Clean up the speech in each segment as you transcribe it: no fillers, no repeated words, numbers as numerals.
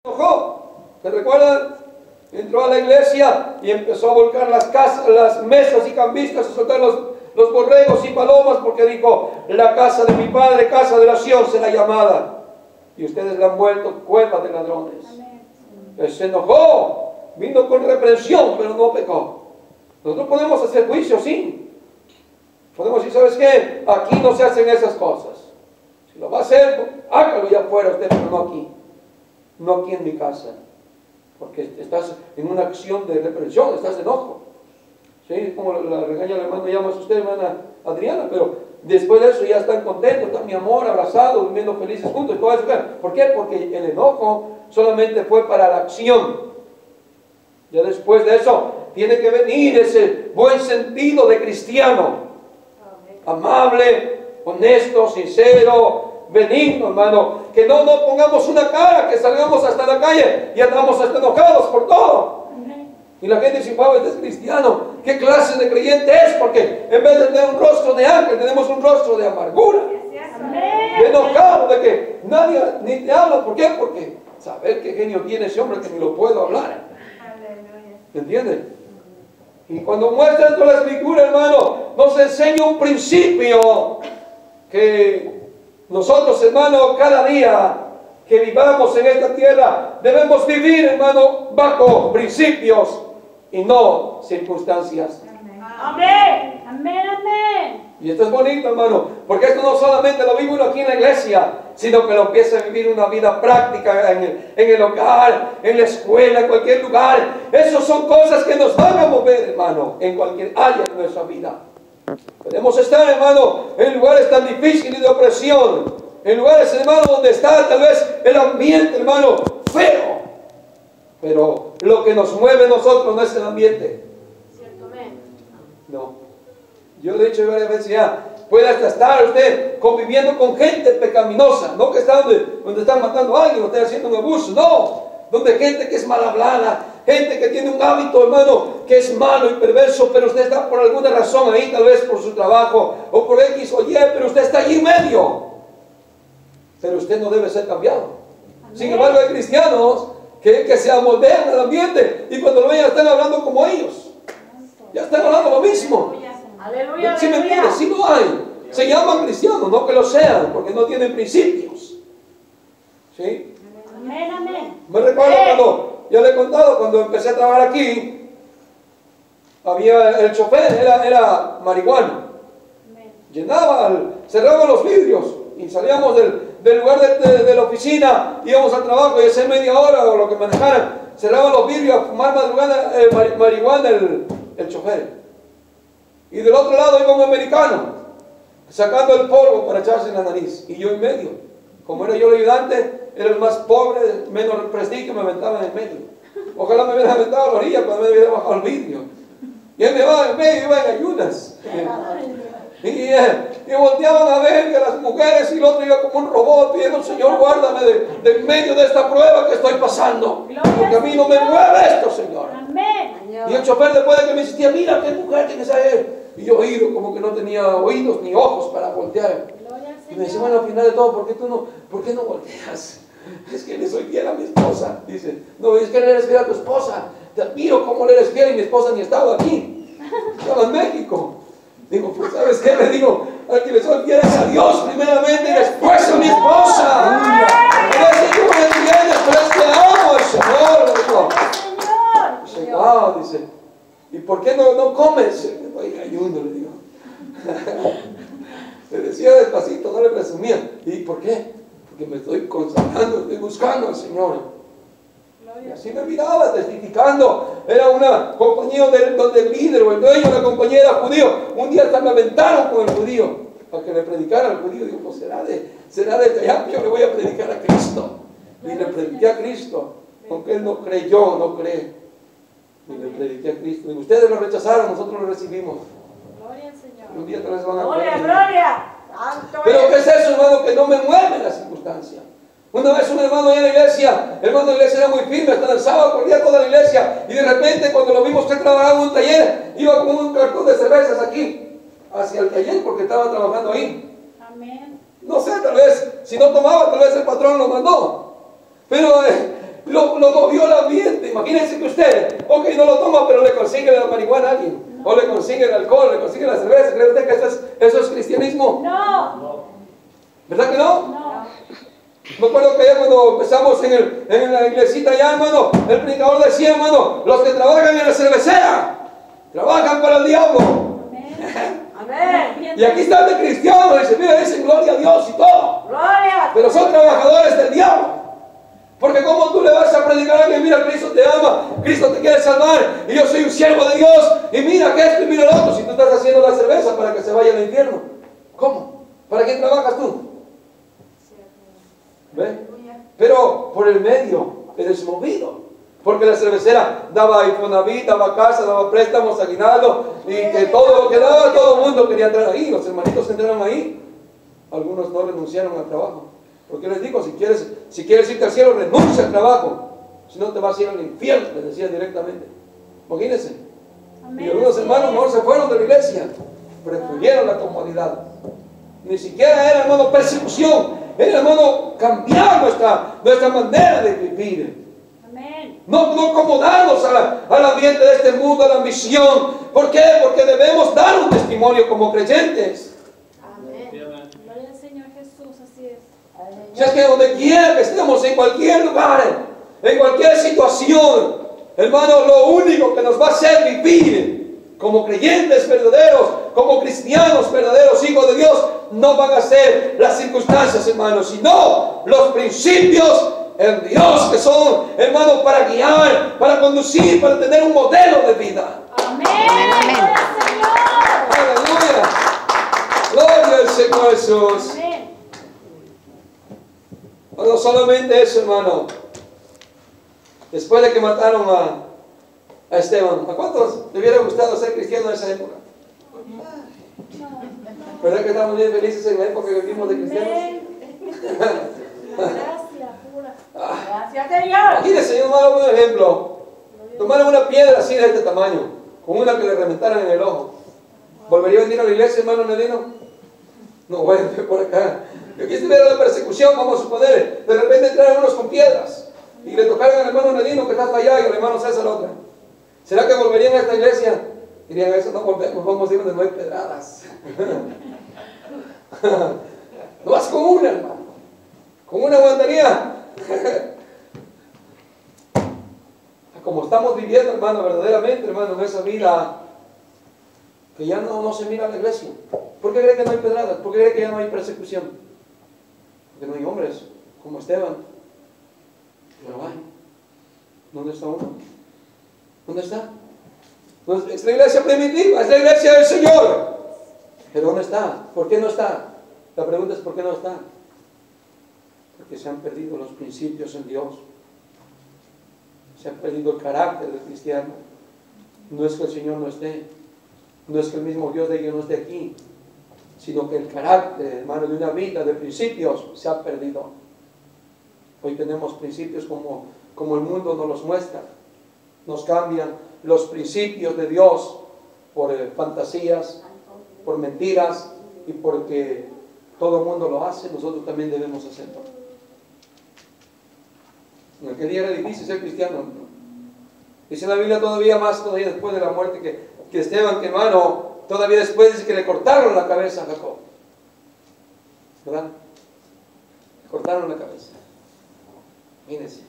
enojó. ¿Se recuerdan? Entró a la iglesia y empezó a volcar las casas, las mesas y cambistas, a soltar los borregos y palomas, porque dijo: la casa de mi padre, casa de oración será llamada. Y ustedes la han vuelto cueva de ladrones. Él se enojó, vino con reprensión, pero no pecó. Nosotros podemos hacer juicio, sí. Podemos decir: ¿sabes qué? Aquí no se hacen esas cosas. Si lo va a hacer, hágalo ya afuera usted, pero no aquí. No aquí en mi casa. Porque estás en una acción de reprensión, estás de enojo. ¿Sí? Como la regaña la hermana, llama a usted, hermana Adriana, pero después de eso ya están contentos, están mi amor, abrazados, viviendo felices juntos y todo eso. ¿Por qué? Porque el enojo solamente fue para la acción. Ya después de eso tiene que venir ese buen sentido de cristiano, amable, honesto, sincero, benigno, hermano. Que no pongamos una cara, que salgamos hasta la calle y andamos hasta enojados por todo. Y la gente dice: wow, este es cristiano, ¿qué clase de creyente es? Porque en vez de tener un rostro de ángel, tenemos un rostro de amargura, de enojado, de que nadie ni te habla. ¿Por qué? Porque saber qué genio tiene ese hombre que ni lo puedo hablar. ¿Me entiendes? Y cuando muestra esto la escritura, hermano, nos enseña un principio que nosotros, hermano, cada día que vivamos en esta tierra, debemos vivir, hermano, bajo principios y no circunstancias. Amén, amén, amén. Y esto es bonito, hermano, porque esto no solamente lo vive uno aquí en la iglesia, sino que lo empieza a vivir una vida práctica en el hogar, en la escuela, en cualquier lugar. Esas son cosas que nos van a mover, hermano, en cualquier área de nuestra vida. Podemos estar, hermano, en lugares tan difíciles de opresión, en lugares, hermano, donde está tal vez el ambiente, hermano, feo. Pero lo que nos mueve a nosotros no es el ambiente. No. Yo le he dicho varias veces ya, puede hasta estar usted conviviendo con gente pecaminosa, no que está donde están matando a alguien o están haciendo un abuso, no. Donde gente que es mal hablada, gente que tiene un hábito, hermano, que es malo y perverso, pero usted está por alguna razón ahí, tal vez por su trabajo o por X o Y, pero usted está allí en medio. Pero usted no debe ser cambiado. Amén. Sin embargo, hay cristianos que se amoldean al ambiente y cuando lo ven ya están hablando como ellos. Ya están hablando lo mismo. Aleluya, ¿Sí me entiendes? Sí lo hay. Se llaman cristianos, no que lo sean, porque no tienen principios. ¿Sí? Amén, amén. Me recuerdo cuando, yo le he contado, cuando empecé a trabajar aquí, había el chofer, era marihuano. Llenaba, cerraba los vidrios y salíamos del lugar de la oficina, íbamos al trabajo y hace media hora o lo que manejaran, cerraban los vidrios a fumar marihuana el chofer. Y del otro lado iba un americano sacando el polvo para echarse en la nariz y yo en medio. Como era yo el ayudante, era el más pobre, menos prestigio, me aventaba en el medio. Ojalá me hubiera aventado a la orilla cuando me hubiera bajado el vidrio. Y él me va en medio, iba en ayunas. Y volteaban a ver que las mujeres, y el otro iba como un robot pidiendo: Señor, guárdame de en medio de esta prueba que estoy pasando, porque a mí no me mueve esto, Señor. Y el chofer, después de que me insistía: mira qué mujer tienes a él, y yo oído como que no tenía oídos ni ojos para voltear. Y me dice: bueno, al final de todo, ¿por qué no volteas? Es que le soy fiel a mi esposa. Dice: no, es que le eres fiel a tu esposa. Te admiro cómo le eres fiel, y mi esposa ni estaba aquí, estaba en México. Digo: pues ¿sabes qué? Le digo: al que le soy fiel es a Dios primeramente y después a mi esposa. Dice: tú me entiendes, pero es que amo al Señor. Le digo. Dice: wow, dice, ¿y por qué no comes? Estoy en ayuno, le digo. Le decía despacito, no le presumía. ¿Y por qué? Porque me estoy consagrando, estoy buscando al Señor. Y así me miraba, testificando. Era una compañía donde el líder o el dueño de la compañía era judío. Un día hasta me aventaron con el judío para que le predicara al judío. Digo: pues será de allá que yo le voy a predicar a Cristo. Y le prediqué a Cristo, aunque él no creyó, no cree. Y le prediqué a Cristo. Y ustedes lo rechazaron, nosotros lo recibimos. Gloria al Señor. Y un día tal vez van a Gloria, creer. gloria. Pero ¿qué es eso, hermano? Que no me mueve la circunstancia. Una vez un hermano allá en la iglesia, el hermano de la iglesia era muy firme, hasta el sábado corría toda la iglesia, y de repente cuando lo vimos que trabajaba en un taller, iba con un cartón de cervezas aquí, hacia el taller, porque estaba trabajando ahí. Amén. No sé, tal vez, si no tomaba, tal vez el patrón lo mandó. Pero lo movió el ambiente. Imagínense que usted, ok, no lo toma, pero le consigue la marihuana a alguien, o le consigue el alcohol, le consigue la cerveza. ¿Cree usted que eso es cristianismo? No. ¿Verdad que no? No. Me acuerdo que ya cuando empezamos en la iglesita ya, hermano, el predicador decía, hermano, los que trabajan en la cervecera, trabajan para el diablo. Amén. Amén. Y aquí están de cristianos, dice, mira, dicen gloria a Dios y todo. Gloria. Pero son trabajadores del diablo. Porque como tú le vas a predicar a alguien, mira, Cristo te ama, Cristo te quiere salvar, y yo soy un siervo de Dios, y mira que esto y mira lo otro, si tú estás haciendo la cerveza para que se vaya al infierno. ¿Cómo? ¿Para quién trabajas tú? ¿Ve? Pero por el medio eres movido. Porque la cervecera daba Infonavit, daba casa, daba préstamos, aguinaldo, y que todo lo que daba, todo el mundo quería entrar ahí. Los hermanitos entraron ahí. Algunos no renunciaron al trabajo. Porque les digo, si quieres irte al cielo, renuncia al trabajo. Si no te vas a ir al infierno, les decía directamente. Imagínense. Amén. Y algunos hermanos mejor se fueron de la iglesia. Prefirieron la comodidad. Ni siquiera era, hermano, persecución. Era, hermano, cambiar nuestra manera de vivir. Amén. No acomodarnos al ambiente de este mundo, a la ambición. ¿Por qué? Porque debemos dar un testimonio como creyentes. Amén. Gloria al Señor Jesús, así es. Si es que donde quiera que estemos, en cualquier lugar, en cualquier situación, hermano, lo único que nos va a hacer vivir como creyentes verdaderos, como cristianos verdaderos, hijos de Dios, no van a ser las circunstancias, hermanos, sino los principios en Dios que son, hermanos, para guiar, para conducir, para tener un modelo de vida. Amén. Gloria al Señor. Aleluya. Gloria al Señor Jesús. Amén. No solamente eso, hermano. Después de que mataron a Esteban, ¿a cuántos le hubiera gustado ser cristiano en esa época? ¿Verdad que estamos bien felices en la época que vivimos de cristianos? La gracia pura. Gracias, Señor. Imagínense, yo me un ejemplo. Tomaron una piedra así de este tamaño, con una que le reventaran en el ojo. ¿Volvería a venir a la iglesia, hermano Nedino? No, bueno, por acá. Y aquí estuviera la persecución, vamos a suponer. De repente entraron unos con piedras y le tocaron al hermano Nedino que está hasta allá y al hermano César otra. ¿Será que volverían a esta iglesia? Dirían, a eso no volvemos, vamos a ir donde no hay pedradas. No vas con una, hermano. Con una aguantaría. Como estamos viviendo, hermano, verdaderamente, hermano, en esa vida que ya no se mira a la iglesia. ¿Por qué cree que no hay pedradas? ¿Por qué cree que ya no hay persecución? Porque no hay hombres como Esteban. Pero hay. ¿Dónde está uno? ¿Dónde está? Es la iglesia primitiva, es la iglesia del Señor. ¿Pero dónde está? ¿Por qué no está? La pregunta es ¿por qué no está? Porque se han perdido los principios en Dios. Se ha perdido el carácter del cristiano. No es que el Señor no esté, no es que el mismo Dios de ellos no esté aquí, sino que el carácter, hermano, de una vida de principios se ha perdido. Hoy tenemos principios como el mundo nos los muestra. Nos cambian los principios de Dios por fantasías, por mentiras, y porque todo el mundo lo hace, nosotros también debemos hacerlo. En aquel día era difícil ser cristiano, ¿no? Dice la Biblia todavía después de la muerte, que Esteban, que hermano, todavía después dice que le cortaron la cabeza a Jacob. ¿Verdad? Le cortaron la cabeza. Imagínense.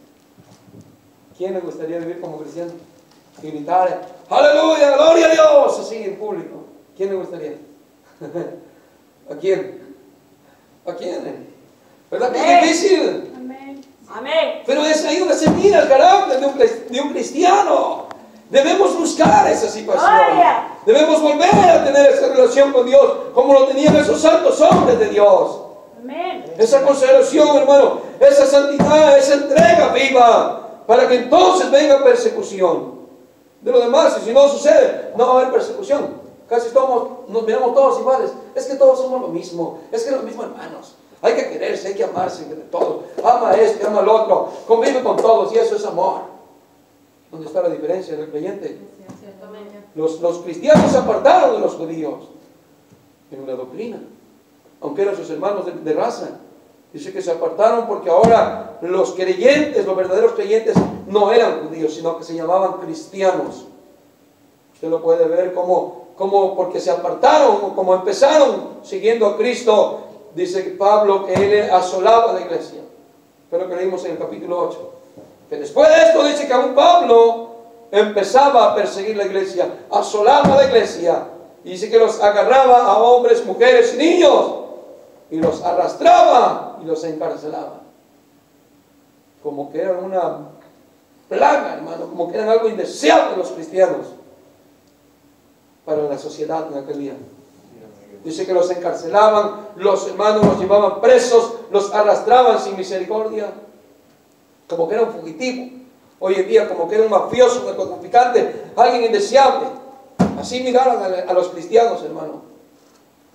¿Quién le gustaría vivir como cristiano? Y gritar, aleluya, gloria a Dios, así en público. ¿Quién le gustaría? ¿A quién? ¿A quién? ¿Verdad que es difícil? Amén. Amén. Pero es ahí donde se mira el carácter de un cristiano. Debemos buscar esa situación. Gloria. Debemos volver a tener esa relación con Dios como lo tenían esos santos hombres de Dios. Amén. Esa consagración, hermano, esa santidad, esa entrega viva, para que entonces venga persecución. De lo demás, y si no sucede, no va a haber persecución. Casi nos miramos todos iguales. Es que todos somos lo mismo. Es que los mismos hermanos. Hay que quererse, hay que amarse entre todos. Ama a este, ama al otro. Convive con todos y eso es amor. ¿Dónde está la diferencia del creyente? Los cristianos se apartaron de los judíos en una doctrina. Aunque eran sus hermanos de raza. Dice que se apartaron porque ahora los creyentes, los verdaderos creyentes, no eran judíos, sino que se llamaban cristianos. Usted lo puede ver como porque se apartaron, como empezaron siguiendo a Cristo. Dice Pablo que él asolaba la iglesia. Fue lo que leímos en el capítulo 8. Que después de esto dice que aún Pablo empezaba a perseguir la iglesia, asolaba la iglesia. Y dice que los agarraba a hombres, mujeres y niños, y los arrastraba y los encarcelaba. Como que eran una plaga, hermano, como que eran algo indeseable los cristianos para la sociedad en aquel día. Dice que los encarcelaban, los hermanos los llevaban presos, los arrastraban sin misericordia, como que era un fugitivo. Hoy en día como que era un mafioso, un narcotraficante, alguien indeseable. Así miraron a los cristianos, hermano.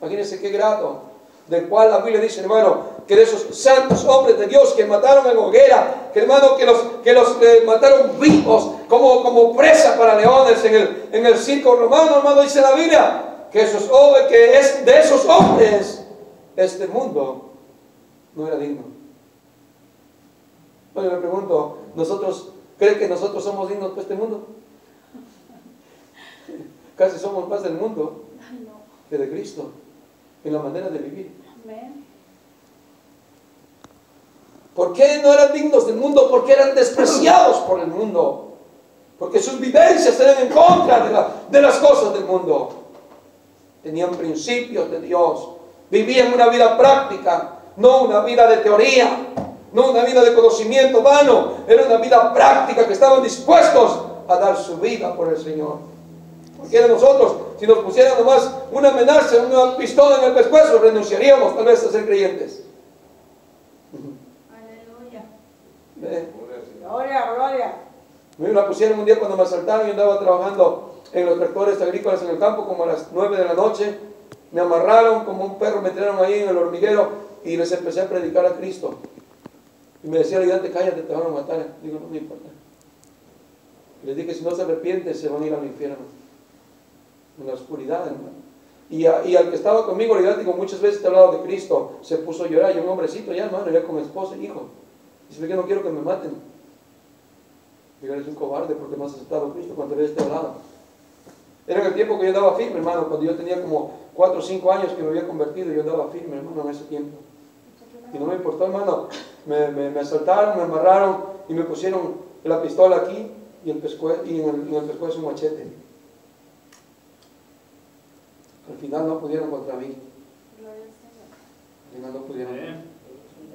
Imagínense qué grado, del cual la Biblia dice, hermano, que de esos santos hombres de Dios que mataron en hoguera, que hermano, que los mataron vivos, como presa para leones en el circo romano, hermano, dice la Biblia, que es de esos hombres este mundo no era digno. Bueno, me pregunto, ¿cree que nosotros somos dignos para este mundo? Casi somos más del mundo que de Cristo en la manera de vivir. Amén. ¿Por qué no eran dignos del mundo? Porque eran despreciados por el mundo. Porque sus vivencias eran en contra de las cosas del mundo. Tenían principios de Dios. Vivían una vida práctica, no una vida de teoría, no una vida de conocimiento vano. Era una vida práctica, que estaban dispuestos a dar su vida por el Señor. Porque de nosotros, si nos pusieran nomás una amenaza, una pistola en el pescuezo, renunciaríamos tal vez a ser creyentes. Aleluya. Gloria. Me la pusieron un día cuando me asaltaron. Yo andaba trabajando en los tractores agrícolas en el campo como a las 9 de la noche. Me amarraron como un perro, me tiraron ahí en el hormiguero y les empecé a predicar a Cristo. Y me decía el ayudante, cállate, te van a matar. Digo, no me importa. Y les dije, si no se arrepienten, se van a ir al infierno. En la oscuridad, hermano. Y al que estaba conmigo, le digo, muchas veces te he hablado de Cristo. Se puso a llorar, yo un hombrecito ya, hermano, ya con esposa y hijo. Dice que no quiero que me maten. Digo, eres un cobarde porque no has aceptado a Cristo cuando eres hablado. Era en el tiempo que yo andaba firme, hermano, cuando yo tenía como 4 o 5 años que me había convertido, yo andaba firme, hermano, en ese tiempo. Y no me importó, hermano. Me asaltaron, me amarraron y me pusieron la pistola aquí y en el pescuezo un machete. Al final no pudieron contra mí. Al final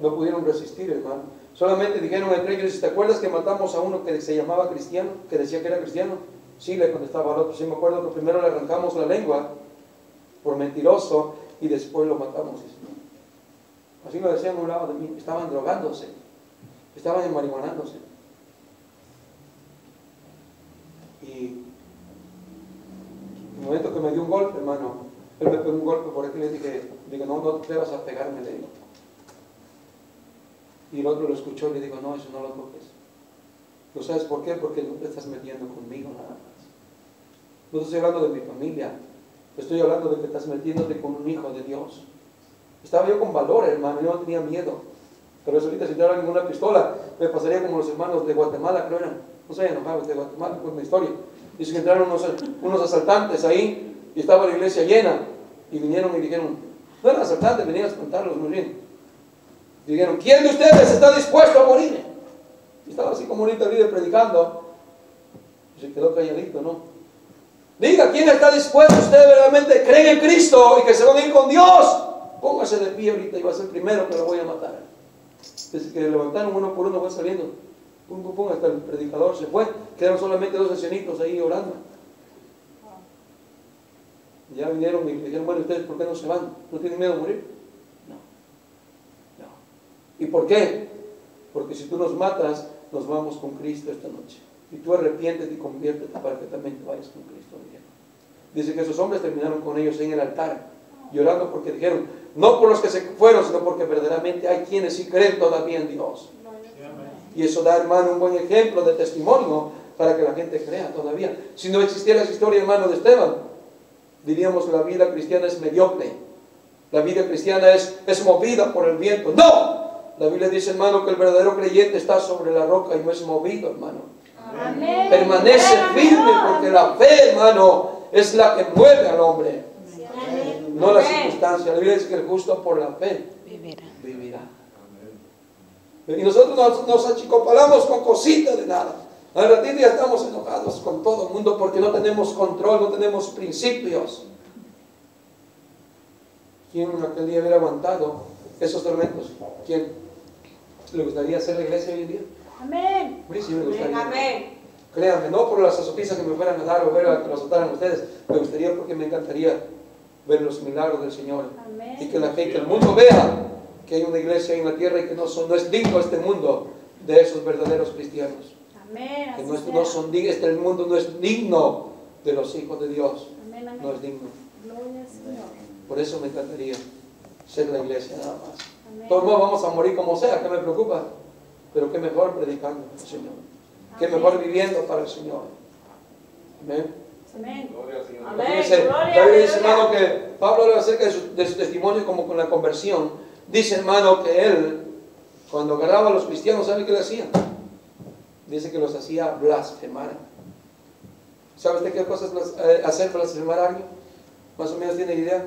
no pudieron resistir, hermano. Solamente dijeron entre ellos, ¿te acuerdas que matamos a uno que se llamaba cristiano? Que decía que era cristiano. Sí, le contestaba al otro. Sí, me acuerdo que primero le arrancamos la lengua por mentiroso y después lo matamos. Así lo decían a un lado de mí. Estaban drogándose, estaban enmarihuanándose. Y el momento que me dio un golpe, hermano, él me pegó un golpe por aquí y le dije, no te vas a pegarme, le digo. Y el otro lo escuchó y le digo, no, eso no lo toques. ¿Lo sabes por qué? Porque no te estás metiendo conmigo nada más. No estoy hablando de mi familia, estoy hablando de que estás metiéndote con un hijo de Dios. Estaba yo con valor, hermano, yo no tenía miedo. Pero eso ahorita si te hablan con una pistola, me pasaría como los hermanos de Guatemala, creo eran. No sé, enojados de Guatemala, fue una historia. Dice que entraron unos asaltantes ahí y estaba la iglesia llena. Y vinieron y dijeron, no eran asaltantes, venían a espantarlos muy bien. Y dijeron, ¿quién de ustedes está dispuesto a morir? Y estaba así como ahorita el líder predicando. Y se quedó calladito, ¿no? Diga, ¿quién está dispuesto? Ustedes verdaderamente creen en Cristo y que se van a ir con Dios. Póngase de pie ahorita y va a ser el primero que lo voy a matar. Desde que levantaron uno por uno, van saliendo. Pum, pum, pum, hasta el predicador se fue. Quedaron solamente 2 ancianitos ahí orando. Y ya vinieron y dijeron, bueno, ¿ustedes por qué no se van? ¿No tienen miedo a morir? No. ¿Y por qué? Porque si tú nos matas, nos vamos con Cristo esta noche. Y tú arrepiéntete y conviértete para que también te vayas con Cristo. Dice que esos hombres terminaron con ellos en el altar, llorando porque dijeron, no por los que se fueron, sino porque verdaderamente hay quienes sí creen todavía en Dios. Y eso da, hermano, un buen ejemplo de testimonio para que la gente crea todavía. Si no existiera esa historia, hermano, de Esteban, diríamos que la vida cristiana es mediocre. La vida cristiana es movida por el viento. ¡No! La Biblia dice, hermano, que el verdadero creyente está sobre la roca y no es movido, hermano. Amén. Permanece firme porque la fe, hermano, es la que mueve al hombre, no la circunstancia. La Biblia dice que el justo por la fe vivirá. Y nosotros nos achicopalamos con cositas de nada. Al ratito ya estamos enojados con todo el mundo porque no tenemos control, no tenemos principios. ¿Quién aquel día hubiera aguantado esos tormentos? ¿Quién? ¿Le gustaría hacer la iglesia hoy en día? Amén. A mí sí me gustaría. Amén. Créanme, no por las azotizas que me fueran a dar o ver a que los azotaran ustedes. Me gustaría porque me encantaría ver los milagros del Señor. Amén. Y que la gente, que el mundo vea que hay una iglesia en la tierra y que no es digno este mundo de esos verdaderos cristianos. Amén. Que Así no sea. son dignos, este mundo no es digno de los hijos de Dios. Amén, amén. No es digno. Gloria al Señor. Por eso me encantaría ser la iglesia nada más. Amén. Todos modos vamos a morir como sea, ¿qué me preocupa? Pero qué mejor predicando al Señor. Qué Amén. mejor viviendo para el Señor. Amén. Amén. Amén. Fíjense, Gloria, la Biblia dice, aleluya. hermano, que Pablo habla acerca de su testimonio como con la conversión. Dice, hermano, que él, cuando agarraba a los cristianos, ¿sabe qué le hacía? Dice que los hacía blasfemar. ¿Sabe usted qué cosas hacer blasfemar a alguien? ¿Más o menos tiene idea?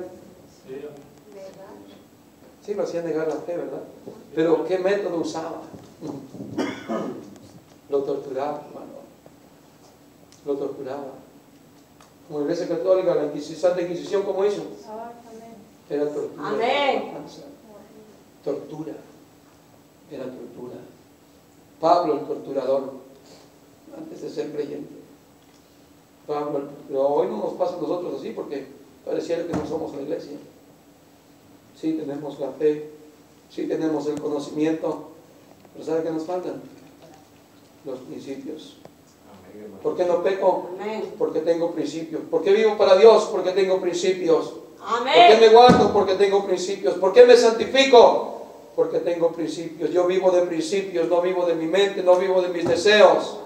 Sí, lo hacía negar la fe, ¿verdad? Pero ¿qué método usaba? Lo torturaba, hermano. Lo torturaba. Como la Iglesia Católica, la Santa Inquisición, ¿cómo hizo? Ah, amén. Era tortura. Amén. Tortura. Era tortura. Pablo, el torturador, antes de ser creyente. Pablo, pero hoy no nos pasa a nosotros así porque pareciera que no somos la iglesia. Sí tenemos la fe, sí tenemos el conocimiento, pero ¿sabe qué nos faltan? Los principios. ¿Por qué no peco? Amén. Porque tengo principios. ¿Por qué vivo para Dios? Porque tengo principios. ¿Por qué Amén. me guardo? Porque tengo principios. ¿Por qué me santifico? Porque tengo principios. Yo vivo de principios, no vivo de mi mente, no vivo de mis deseos.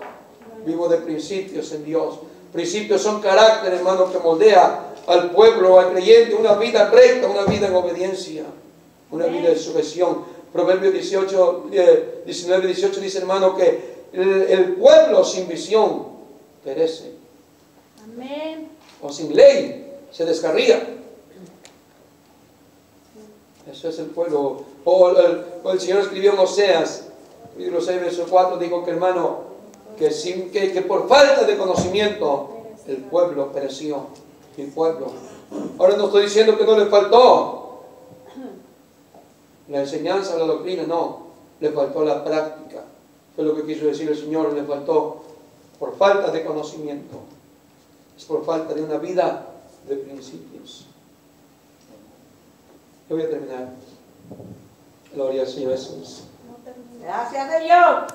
Vivo de principios en Dios. Principios son carácter, hermano, que moldea al pueblo, al creyente, una vida recta, una vida en obediencia, una vida de sujeción. Proverbios 19-18 dice, hermano, que el pueblo sin visión perece. Amén. O sin ley se descarría. Eso es el pueblo. O el Señor escribió en Oseas, capítulo 6, verso 4, dijo que, hermano, que por falta de conocimiento el pueblo pereció. El pueblo. Ahora no estoy diciendo que no le faltó la enseñanza, la doctrina, no. Le faltó la práctica. Fue lo que quiso decir el Señor. Le faltó por falta de conocimiento. Es por falta de una vida de principios. Yo voy a terminar. Gloria al Señor Jesús. Gracias, Señor.